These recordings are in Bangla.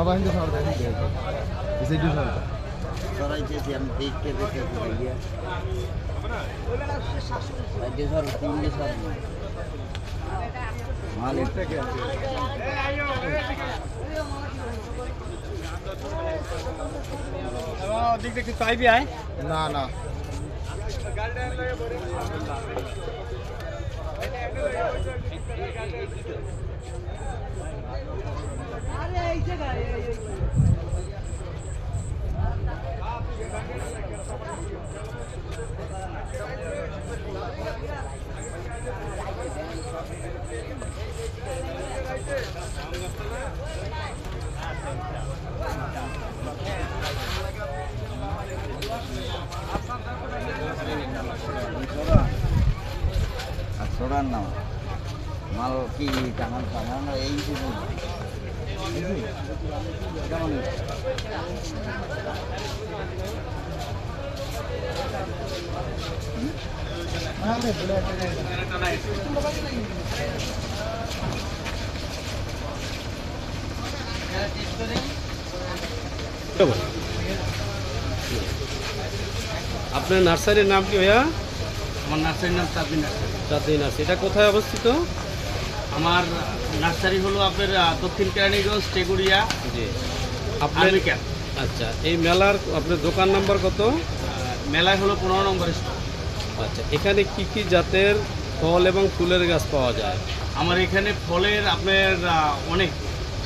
बाबा हिंदू सर दे इसे जो सर सराई जैसे हम देख के देते थे भैया राज्य सर 3 सर माल इतना क्या देख देख चाय भी आए ना ना छोड़ान ना माल की टांगान टांगान यही से কেমন আপনার নার্সারির নাম কি ভাইয়া? আমার নার্সারির নাম চাঁদনি নার্সারি। চাঁদনি নার্সারি, এটা কোথায় অবস্থিত? আমার নার্সারি হলো আপনার দক্ষিণ কেরানীগঞ্জ টেগুড়িয়া। জি, আপনার আচ্ছা, এই মেলার আপনার দোকান নাম্বার কত? মেলায় হলো 15 নম্বর স্টল। আচ্ছা, এখানে কি কি জাতের ফল এবং ফুলের গাছ পাওয়া যায়? আমার এখানে ফলের আপনার অনেক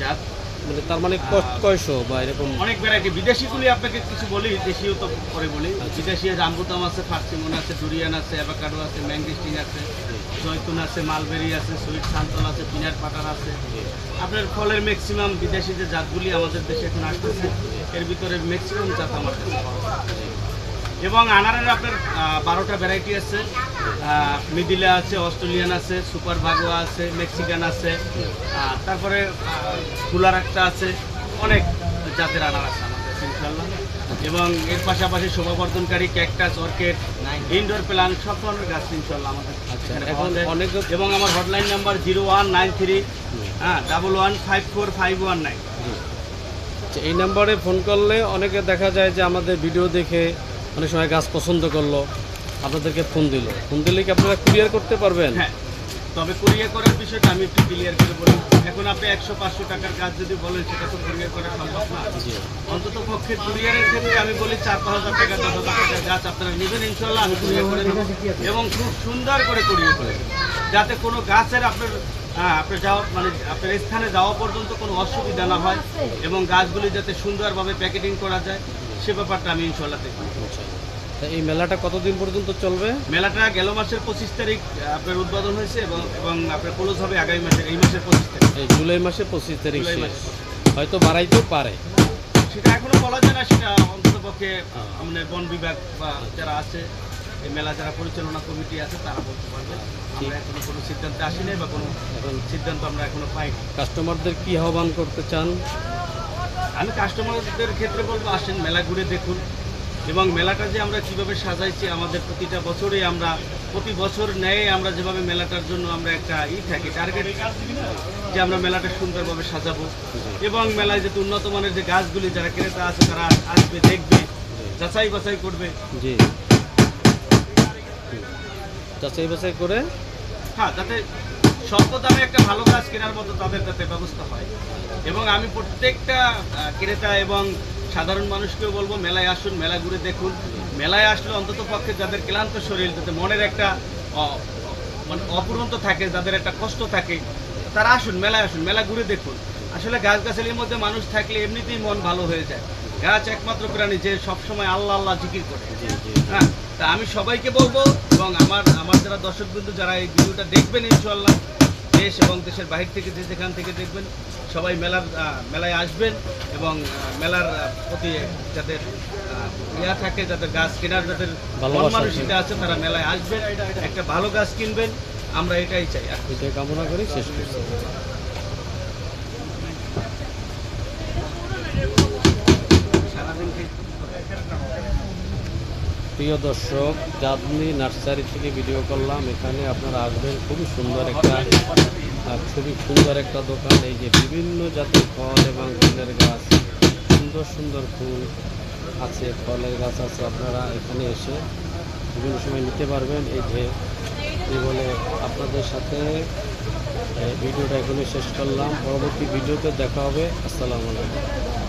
জাত, মানে তার মানে কয়শো বা এরকম অনেক ভ্যারাইটি। বিদেশিগুলি আপনাকে কিছু বলি, দেশীয় তো পরে বলি। বিদেশি জাম্বুতাম আছে, ফার্সিমন আছে, ডুরিয়ান আছে, অ্যাভোকাডো আছে, ম্যাঙ্গোস্টিন আছে, জয়তুন আছে, মালবেরি আছে, সুইট সান্তল আছে, পিনাট বাটার আছে। আপনার ফলের ম্যাক্সিমাম বিদেশি যে জাতগুলি আমাদের দেশে এখন আসতেছে, এর ভিতরে ম্যাক্সিমাম জাত আমার কাছে পাওয়া যায়। এবং আনারের আপনার 12টা ভ্যারাইটি আছে। মিডিলা আছে, অস্ট্রেলিয়ান আছে, সুপার ভাগোয়া আছে, মেক্সিকান আছে, তারপরে কুলার একটা আছে, অনেক জাতের আনার আছে আমাদের কাছে ইনশাআল্লাহ। এবং এর পাশাপাশি শোভাবর্ধনকারী ক্যাকটাস, অর্কিড, ইনডোর প্ল্যান্ট সব ধরনের গাছ ইনশাআল্লাহ আমাদের অনেক। এবং আমার হটলাইন নাম্বার 0193 1154519। এই নাম্বারে ফোন করলে অনেকে দেখা যায় যে আমাদের ভিডিও দেখে অনেক সময় গাছ পছন্দ করলো, আপনাদেরকে ফোন দিলে কি আপনারা কুরিয়ার করতে পারবেন? হ্যাঁ, তবে কুরিয়ার করার বিষয়টা আমি একটু ক্লিয়ার করে বলি। এখন আপনি 100-500 টাকার কাজ যদি বলেন, সেটা তো কুরিয়ার করা সম্ভব না। অন্তত পক্ষে কুরিয়ারের ক্ষেত্রে আমি বলি 4-5 হাজার টাকা, 10 হাজার টাকার গাছ আপনারা নেবেন ইনশাআল্লাহ, আমি কুরিয়ার করে দেবো। এবং খুব সুন্দর করে কুরিয়ার করে দেবো, যাতে কোনো গাছের আপনার যাওয়া মানে আপনার স্থানে যাওয়া পর্যন্ত কোনো অসুবিধা না হয়, এবং গাছগুলি যাতে সুন্দরভাবে প্যাকেটিং করা যায়, সে ব্যাপারটা আমি ইনশাআল্লাহ দেখব। এই মেলাটা কতদিন পর্যন্ত চলবে? মেলাটা গেল মাসের 25 তারিখ আপনার উদ্বোধন হয়েছে, এবং আপনার ক্লোজ হবে আগামী মাসের, এই মাসের 25 তারিখ। এই জুলাই মাসে 25 তারিখ হয়তো বাড়াইতেও পারে, সেটা এখনো বলা যায় না। সেটা অন্তত পক্ষে আমাদের বন বিভাগ বা যারা আছে, এই মেলা যারা পরিচালনা কমিটি আছে, তারা বলতে পারবে। আমরা এখনো কোনো সিদ্ধান্তে আসি নাই, বা কোনো সিদ্ধান্ত আমরা এখনো পাইনি। কাস্টমারদের কি আহ্বান করতে চান? আমি কাস্টমারদের ক্ষেত্রে বলবো, আসেন, মেলা ঘুরে দেখুন। এবং মেলাটা যে আমরা কীভাবে সাজাইছি, আমাদের প্রতিটা বছরে আমরা প্রতি বছর ন্যায় আমরা যেভাবে মেলাটার জন্য আমরা একটা থাকি টার্গেট, যে আমরা মেলাটা সুন্দরভাবে সাজাবো। এবং মেলায় যেহেতু উন্নত মানের যে গাছগুলি যারা ক্রেতা আছে, তারা আসবে, দেখবে, যাচাই বাছাই করবে। জি, যাচাই বাছাই করে, হ্যাঁ, যাতে স্বল্প দামে একটা ভালো গাছ কেনার মতো তাদের যাতে ব্যবস্থা হয়। এবং আমি প্রত্যেকটা ক্রেতা এবং সাধারণ মানুষকেও বলবো, মেলায় আসুন, মেলা ঘুরে দেখুন। মেলায় আসলে অন্তত পক্ষে যাদের ক্লান্ত শরীর, যাতে মনের একটা মানে অপূরন্ত থাকে, যাদের একটা কষ্ট থাকে, তারা আসুন, মেলায় আসুন, মেলা ঘুরে দেখুন। আসলে গাছগাছালির মধ্যে মানুষ থাকলে এমনিতেই মন ভালো হয়ে যায়। গাছ একমাত্র প্রাণী যে সবসময় আল্লাহ আল্লাহ জিকির করে। হ্যাঁ, তা আমি সবাইকে বলবো, এবং আমার যারা দর্শকবৃন্দ যারা এই ভিডিওটা দেখবেন, ইনশাআল্লাহ দেশ এবং দেশের বাহির থেকে যেখান থেকে দেখবেন, সবাই মেলায় আসবেন। এবং মেলার প্রতি যাদের থাকে, যাদের গাছ কেনার যাদের মানসিকতা আছে, তারা মেলায় আসবেন, একটা ভালো গাছ কিনবেন। আমরা এটাই চাই, এটাই কামনা করি। শেষ করছি। প্রিয় দর্শক, চাঁদনি নার্সারি থেকে ভিডিও করলাম। এখানে আপনারা আসবেন, খুবই সুন্দর একটা খুবই সুন্দর একটা দোকান। এই যে বিভিন্ন জাতের ফল এবং ফুলের গাছ, সুন্দর সুন্দর ফুল আছে, ফলের গাছ আছে। আপনারা এখানে এসে বিভিন্ন সময় নিতে পারবেন। এই বলে আপনাদের সাথে ভিডিওটা এখানে শেষ করলাম। পরবর্তী ভিডিওতে দেখা হবে। আসসালামু আলাইকুম।